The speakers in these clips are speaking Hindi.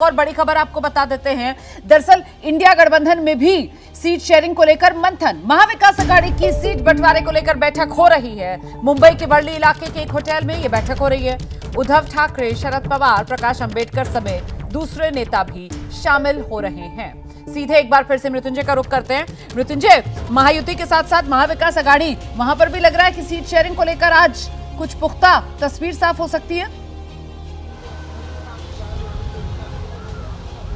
और बड़ी खबर आपको बता देते हैं। दरअसल इंडिया गठबंधन में भी सीट शेयरिंग को लेकर मंथन, महाविकास अघाड़ी की सीट बंटवारे को लेकर बैठक हो रही है। मुंबई के वर्ली इलाके के एक होटल में यह बैठक हो रही है। उद्धव ठाकरे, शरद पवार, प्रकाश अंबेडकर समेत दूसरे नेता भी शामिल हो रहे हैं। सीधे एक बार फिर से मृत्युंजय का रुख करते हैं। मृत्युंजय, महायुति के साथ साथ महाविकास अघाड़ी, वहां पर भी लग रहा है कि सीट शेयरिंग को लेकर आज कुछ पुख्ता तस्वीर साफ हो सकती है।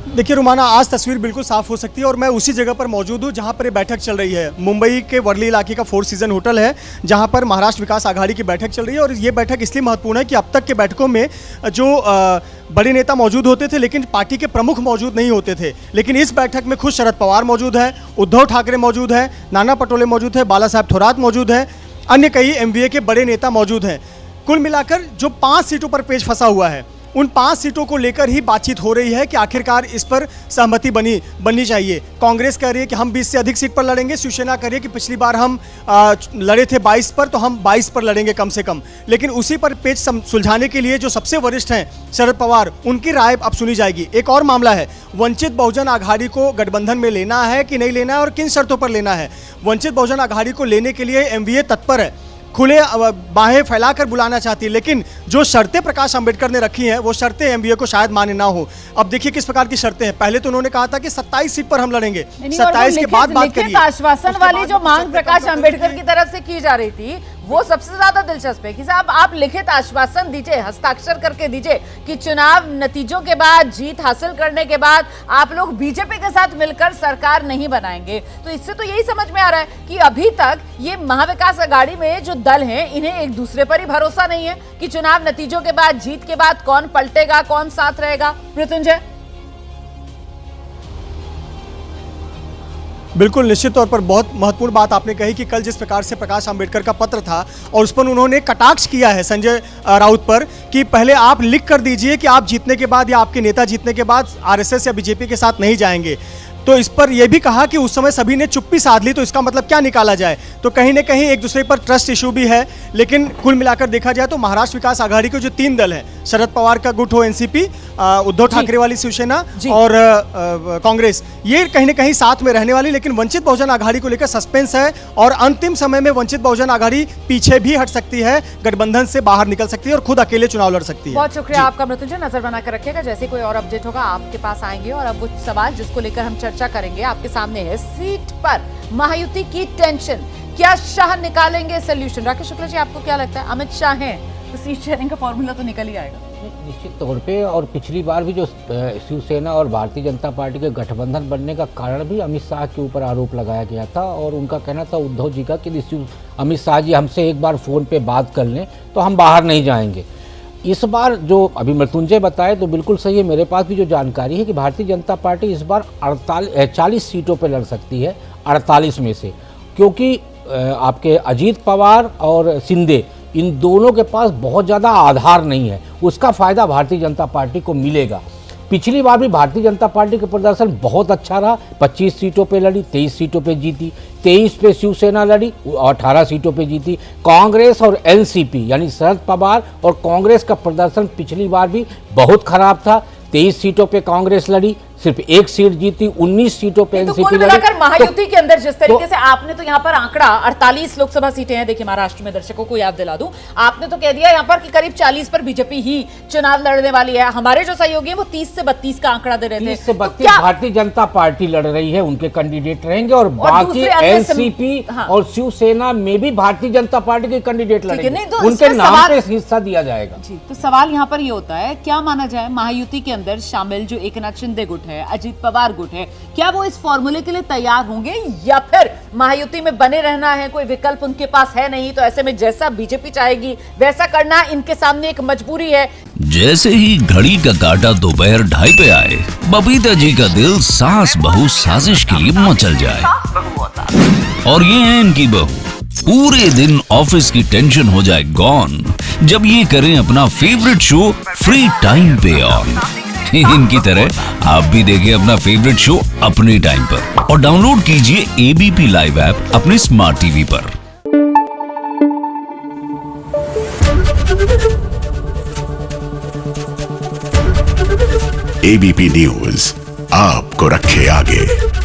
देखिए रुमाना, आज तस्वीर बिल्कुल साफ हो सकती है और मैं उसी जगह पर मौजूद हूँ जहाँ पर ये बैठक चल रही है। मुंबई के वर्ली इलाके का 4 सीजन होटल है जहाँ पर महाराष्ट्र विकास आघाड़ी की बैठक चल रही है। और ये बैठक इसलिए महत्वपूर्ण है कि अब तक के बैठकों में जो बड़े नेता मौजूद होते थे लेकिन पार्टी के प्रमुख मौजूद नहीं होते थे, लेकिन इस बैठक में खुद शरद पवार मौजूद है, उद्धव ठाकरे मौजूद है, नाना पटोले मौजूद है, बाला साहब थोरात मौजूद है, अन्य कई MVA के बड़े नेता मौजूद हैं। कुल मिलाकर जो 5 सीटों पर पेच फंसा हुआ है, उन 5 सीटों को लेकर ही बातचीत हो रही है कि आखिरकार इस पर सहमति बननी चाहिए। कांग्रेस कह रही है कि हम 20 से अधिक सीट पर लड़ेंगे, शिवसेना कह रही है कि पिछली बार हम लड़े थे 22 पर, तो हम 22 पर लड़ेंगे कम से कम। लेकिन उसी पर पेच सुलझाने के लिए जो सबसे वरिष्ठ हैं शरद पवार, उनकी राय अब सुनी जाएगी। एक और मामला है, वंचित बहुजन आघाड़ी को गठबंधन में लेना है कि नहीं लेना है और किन शर्तों पर लेना है। वंचित बहुजन आघाड़ी को लेने के लिए MVA तत्पर है, खुले बाहें फैलाकर बुलाना चाहती है, लेकिन जो शर्तें प्रकाश अंबेडकर ने रखी हैं वो शर्तें MVA को शायद मान्य ना हो। अब देखिए किस प्रकार की शर्तें हैं। पहले तो उन्होंने कहा था कि 27 सीट पर हम लड़ेंगे, 27 के बाद बात करिए। आश्वासन वाली जो मांग प्रकाश अंबेडकर की तरफ से की जा रही थी वो सबसे ज्यादा दिलचस्प है कि साहब आप लिखित आश्वासन दीजिए, हस्ताक्षर करके दीजिए कि चुनाव नतीजों के बाद, जीत हासिल करने के बाद आप लोग बीजेपी के साथ मिलकर सरकार नहीं बनाएंगे। तो इससे तो यही समझ में आ रहा है कि अभी तक ये महाविकास अघाड़ी में जो दल हैं इन्हें एक दूसरे पर ही भरोसा नहीं है कि चुनाव नतीजों के बाद, जीत के बाद कौन पलटेगा, कौन साथ रहेगा। मृत्युंजय, बिल्कुल निश्चित तौर पर बहुत महत्वपूर्ण बात आपने कही कि कल जिस प्रकार से प्रकाश अंबेडकर का पत्र था और उस पर उन्होंने कटाक्ष किया है संजय राउत पर कि पहले आप लिख कर दीजिए कि आप जीतने के बाद या आपके नेता जीतने के बाद RSS या BJP के साथ नहीं जाएंगे। तो इस पर यह भी कहा कि उस समय सभी ने चुप्पी साध ली, तो इसका मतलब क्या निकाला जाए। तो कहीं ना कहीं एक दूसरे पर ट्रस्ट इशू भी है। लेकिन कुल मिलाकर देखा जाए तो महाराष्ट्र विकास आघाड़ी के जो 3 दल हैं, शरद पवार का गुट हो NCP, उद्धव ठाकरे वाली शिवसेना और कांग्रेस, ये कहीं ना कहीं साथ में रहने वाली। लेकिन वंचित बहुजन आघाड़ी को लेकर सस्पेंस है और अंतिम समय में वंचित बहुजन आघाड़ी पीछे भी हट सकती है, गठबंधन से बाहर निकल सकती है और खुद अकेले चुनाव लड़ सकती है। बहुत शुक्रिया आपका मृत्युंजय, नजर बनाकर रखिएगा, जैसे कोई और अपडेट होगा आपके पास आएंगे। और अब वो सवाल जिसको लेकर हम चर्चा करेंगे आपके सामने है, सीट पर महायुति की टेंशन, क्या शाह निकालेंगे सोल्यूशन? राकेश शुक्ला जी, आपको क्या लगता है? अमित शाह हैं तो सीट शेयरिंग का फॉर्मूला तो निकल ही आएगा निश्चित तौर पे। और पिछली बार भी जो शिवसेना और भारतीय जनता पार्टी के गठबंधन बनने का कारण भी अमित शाह के ऊपर आरोप लगाया गया था और उनका कहना था उद्धव जी का कि अमित शाह जी हमसे एक बार फ़ोन पे बात कर लें तो हम बाहर नहीं जाएंगे। इस बार जो अभी मृत्युंजय बताए तो बिल्कुल सही है। मेरे पास भी जो जानकारी है कि भारतीय जनता पार्टी इस बार 40 सीटों पर लड़ सकती है 48 में से, क्योंकि आपके अजीत पवार और शिंदे, इन दोनों के पास बहुत ज़्यादा आधार नहीं है। उसका फ़ायदा भारतीय जनता पार्टी को मिलेगा। पिछली बार भी भारतीय जनता पार्टी का प्रदर्शन बहुत अच्छा रहा, 25 सीटों पे लड़ी, 23 सीटों पे जीती, 23 पे शिवसेना लड़ी और 18 सीटों पे जीती। कांग्रेस और NCP यानी शरद पवार और कांग्रेस का प्रदर्शन पिछली बार भी बहुत खराब था। 23 सीटों पे कांग्रेस लड़ी, सिर्फ 1 सीट जीती, 19 सीटों पे NCP लड़ी। मिलाकर महायुति के अंदर जिस तरीके से आपने तो यहाँ पर आंकड़ा 48 लोकसभा सीटें हैं, देखिए महाराष्ट्र में, दर्शकों को याद दिला दूं, आपने तो कह दिया यहाँ पर कि करीब 40 पर बीजेपी ही चुनाव लड़ने वाली है। हमारे जो सहयोगी हैं वो 30 से 32 का आंकड़ा दे रहे थे। 30 से 32 भारतीय जनता पार्टी लड़ रही है, उनके कैंडिडेट रहेंगे और बाकी NCP और शिवसेना में भी भारतीय जनता पार्टी के कैंडिडेट लड़ेंगे, उनके नाम पे हिस्सा दिया जाएगा। तो सवाल यहाँ पर ये होता है, क्या माना जाए महायुति के अंदर शामिल जो एकनाथ शिंदे गुट है, अजीत पवार गुट है, क्या वो इस फॉर्मूले के लिए तैयार होंगे या फिर महायुति में बने रहना है, कोई विकल्प उनके पास है नहीं, तो ऐसे में जैसा बीजेपी चाहेगी वैसा करना इनके सामने एक मजबूरी है। जैसे ही घड़ी का काटा दोपहर 2:30 पे आए, बबीता जी का दिल सास बहू साजिश के लिए मचल जाए। और ये है इनकी बहू, पूरे दिन ऑफिस की टेंशन हो जाए गॉन जब ये करें अपना फेवरेट शो फ्री टाइम पे ऑन। इनकी तरह आप भी देखिए अपना फेवरेट शो अपने टाइम पर और डाउनलोड कीजिए ABP लाइव ऐप अपने स्मार्ट टीवी पर। एबीपी न्यूज आपको रखे आगे।